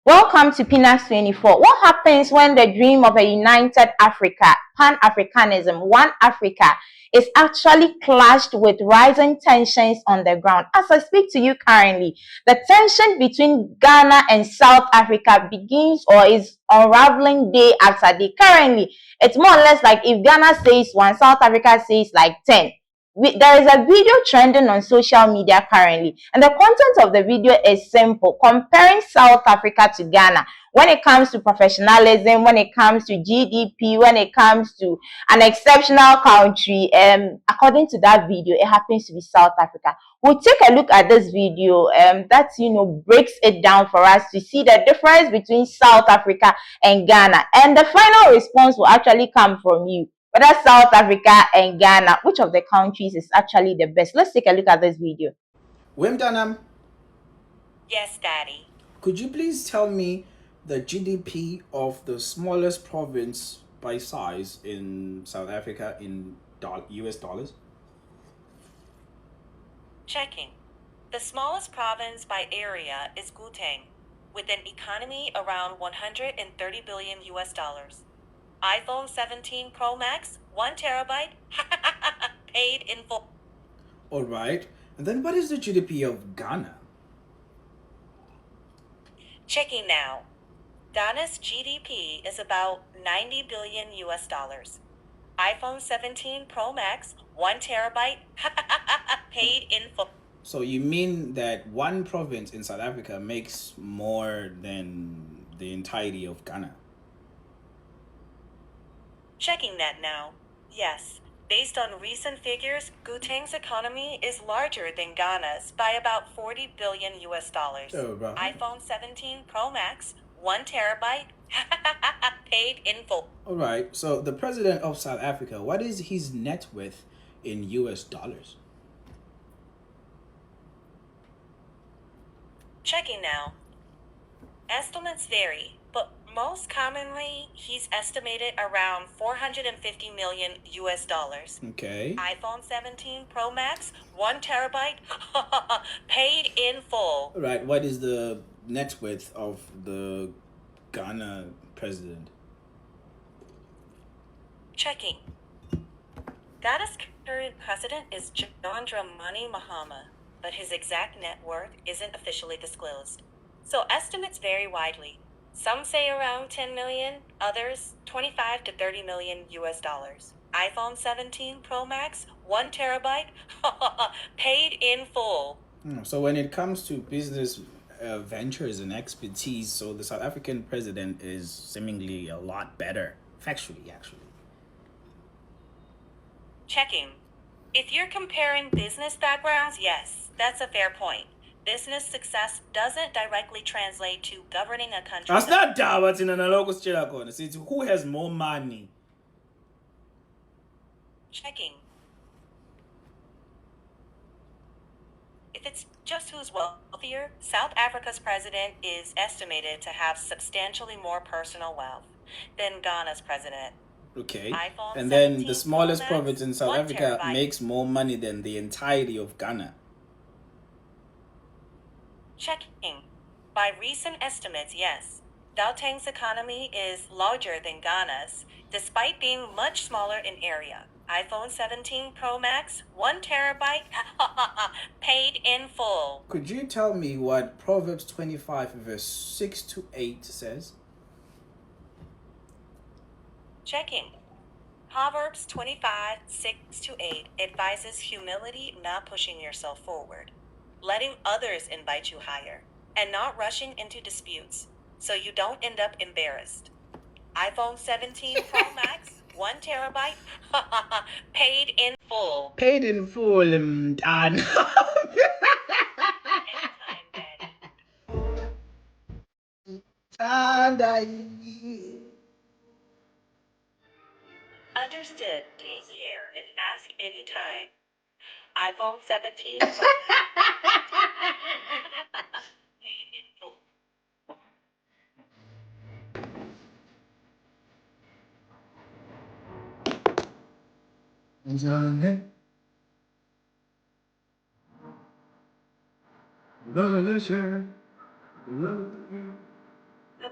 Welcome to Pinax 24. What happens when the dream of a united Africa, Pan-Africanism, one Africa, is actually clashed with rising tensions on the ground? As I speak to you currently, the tension between Ghana and South Africa begins or is unraveling day after day. Currently, it's more or less like if Ghana says one, South Africa says like 10. There is a video trending on social media currently, and the content of the video is simple, comparing South Africa to Ghana when it comes to professionalism, when it comes to GDP, when it comes to an exceptional country. According to that video, it happens to be South Africa. We'll take a look at this video that breaks it down for us to see the difference between South Africa and Ghana, and the final response will actually come from you. Whether South Africa and Ghana, which of the countries is actually the best? Let's take a look at this video. Wimdanam, Yes, Daddy. could you please tell me the GDP of the smallest province by size in South Africa in US dollars? Checking. The smallest province by area is Gauteng, with an economy around 130 billion US dollars. iPhone 17 Pro Max, 1 terabyte, paid in full. All right. And then what is the GDP of Ghana? Checking now. Ghana's GDP is about 90 billion US dollars. iPhone 17 Pro Max, 1 terabyte, paid in full. So you mean that one province in South Africa makes more than the entirety of Ghana? Checking that now. Yes. Based on recent figures, Gauteng's economy is larger than Ghana's by about 40 billion US dollars. Oh, bro. iPhone 17 Pro Max, 1 terabyte, paid in full. All right. So the president of South Africa, what is his net worth in US dollars? Checking now. Estimates vary, but most commonly, he's estimated around 450 million US dollars. Okay. iPhone 17 Pro Max, 1 terabyte, paid in full. All right. What is the net worth of the Ghana president? Checking. Ghana's current president is John Dramani Mahama, but his exact net worth isn't officially disclosed. So estimates vary widely. Some say around 10 million, others 25 to 30 million US dollars. iPhone 17 Pro Max, 1 terabyte, paid in full. So when it comes to business ventures and expertise, so the South African president is seemingly a lot better, factually, actually. Checking. If you're comparing business backgrounds, yes, that's a fair point. Business success doesn't directly translate to governing a country. That's not that in an analogous corner. See, who has more money? Checking. If it's just who's wealthier, South Africa's president is estimated to have substantially more personal wealth than Ghana's president. Okay. iPhone And then 17 the smallest Pro Max, province in South 1 Africa terabyte. makes more money than the entirety of Ghana. Checking. By recent estimates, yes. Gauteng's economy is larger than Ghana's, despite being much smaller in area. iPhone 17 Pro Max, 1 terabyte, paid in full. Could you tell me what Proverbs 25 verse 6 to 8 says? Checking. Proverbs 25, 6 to 8 advises humility, not pushing yourself forward, letting others invite you higher, and not rushing into disputes, so you don't end up embarrassed. iPhone 17 Pro Max, 1 terabyte, paid in full. Paid in full, done. Understood. Please hear and ask anytime. iPhone 17 Pro Max.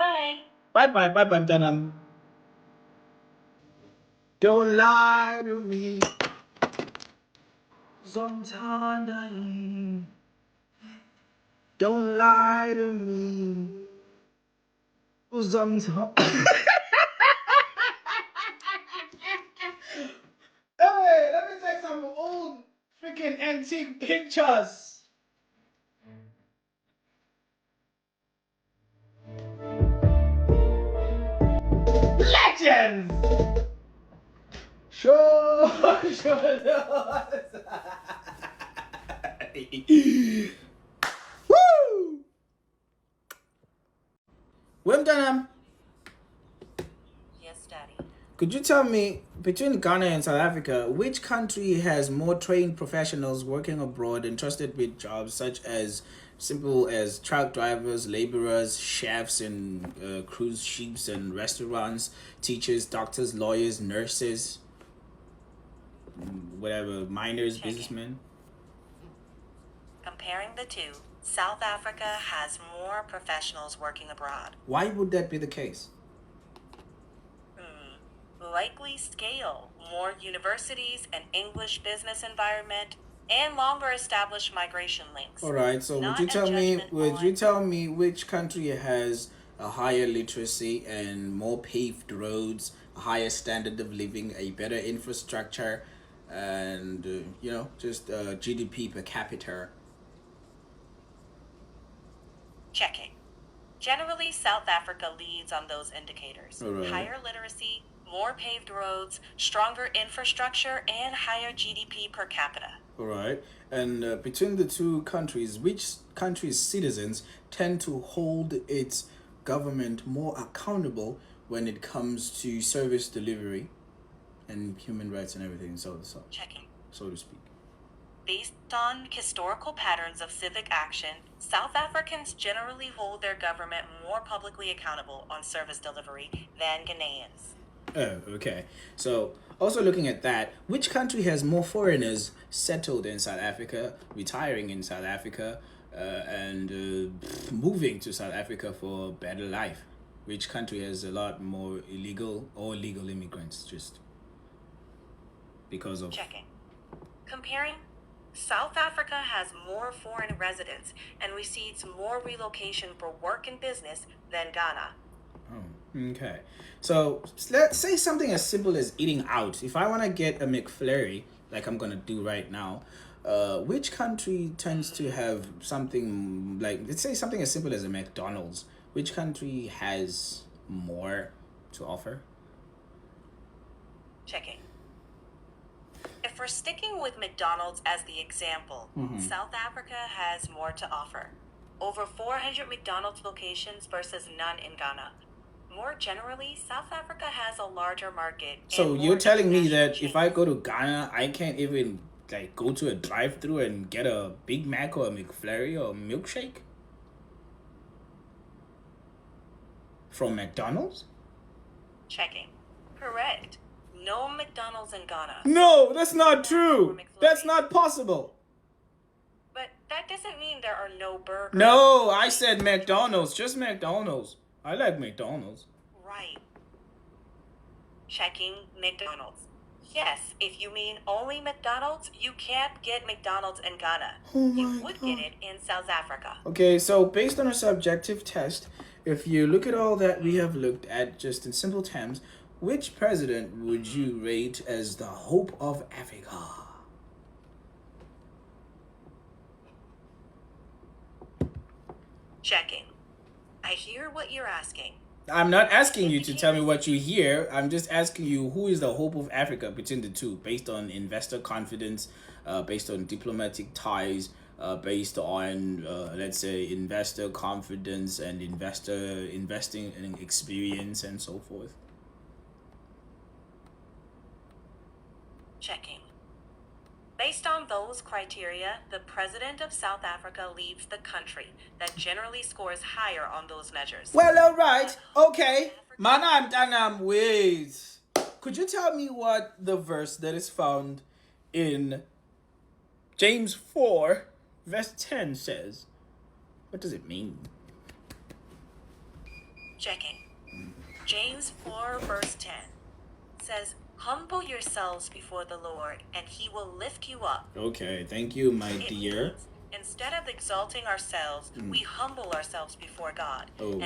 Bye. Bye, Mtanam. Don't lie to me. Sometimes don't lie to me. Sometimes. Hey, let me take some old freaking antique pictures. Legend! Sure, Woo! Wimdanam, Yes, Daddy. could you tell me, between Ghana and South Africa, which country has more trained professionals working abroad entrusted with jobs such as simple as truck drivers, laborers, chefs in cruise ships and restaurants, teachers, doctors, lawyers, nurses, whatever, miners, Check it. businessmen? Comparing the two, South Africa has more professionals working abroad. Why would that be the case? Likely scale, more universities, an English business environment, and longer established migration links. All right. So Not would you a tell me? judgment Would on- you tell me which country has a higher literacy and more paved roads, a higher standard of living, a better infrastructure, and just GDP per capita? Checking. Generally, South Africa leads on those indicators. All right. Higher literacy, more paved roads, stronger infrastructure, and higher GDP per capita. All right. And between the two countries, which country's citizens tend to hold its government more accountable when it comes to service delivery and human rights and everything, so Checking. to speak? Based on historical patterns of civic action, South Africans generally hold their government more publicly accountable on service delivery than Ghanaians. Oh, okay. So, also looking at that, which country has more foreigners settled in South Africa, retiring in South Africa, and moving to South Africa for a better life? Which country has a lot more illegal or legal immigrants just because of... Checking. Comparing, South Africa has more foreign residents and receives more relocation for work and business than Ghana. Oh, okay. So let's say something as simple as eating out. If I want to get a McFlurry, like I'm going to do right now, which country tends to have something like, let's say something as simple as a McDonald's? Which country has more to offer? Checking. If we're sticking with McDonald's as the example, South Africa has more to offer. Over 400 McDonald's locations versus none in Ghana. More generally, South Africa has a larger market. So and you're more telling me international that if I go to Ghana, I can't even like go to a drive-through and get a Big Mac or a McFlurry or a milkshake from McDonald's? Checking. Correct. No McDonald's in Ghana. No, that's not true. McFlurry. That's not possible. But that doesn't mean there are no burgers. No, I said McDonald's, just McDonald's. I like McDonald's. Right. Checking McDonald's. Yes, if you mean only McDonald's, you can't get McDonald's in Ghana. Oh You my would God. get it in South Africa. Okay, so based on a subjective test, if you look at all that we have looked at just in simple terms, which president would you rate as the hope of Africa? Checking. I hear what you're asking. I'm not asking you to tell me what you hear. I'm just asking you who is the hope of Africa between the two, based on investor confidence, based on diplomatic ties, based on let's say investor confidence and investing in experience and so forth. Checking. Based on those criteria, the president of South Africa leads the country that generally scores higher on those measures. Well, all right, okay. Manam Danam, wait. Could you tell me what the verse that is found in James 4, verse 10 says? What does it mean? Checking. James 4 verse 10 says, "Humble yourselves before the Lord, and he will lift you up." Okay, thank you, my It dear. means instead of exalting ourselves, we humble ourselves before God. Oh.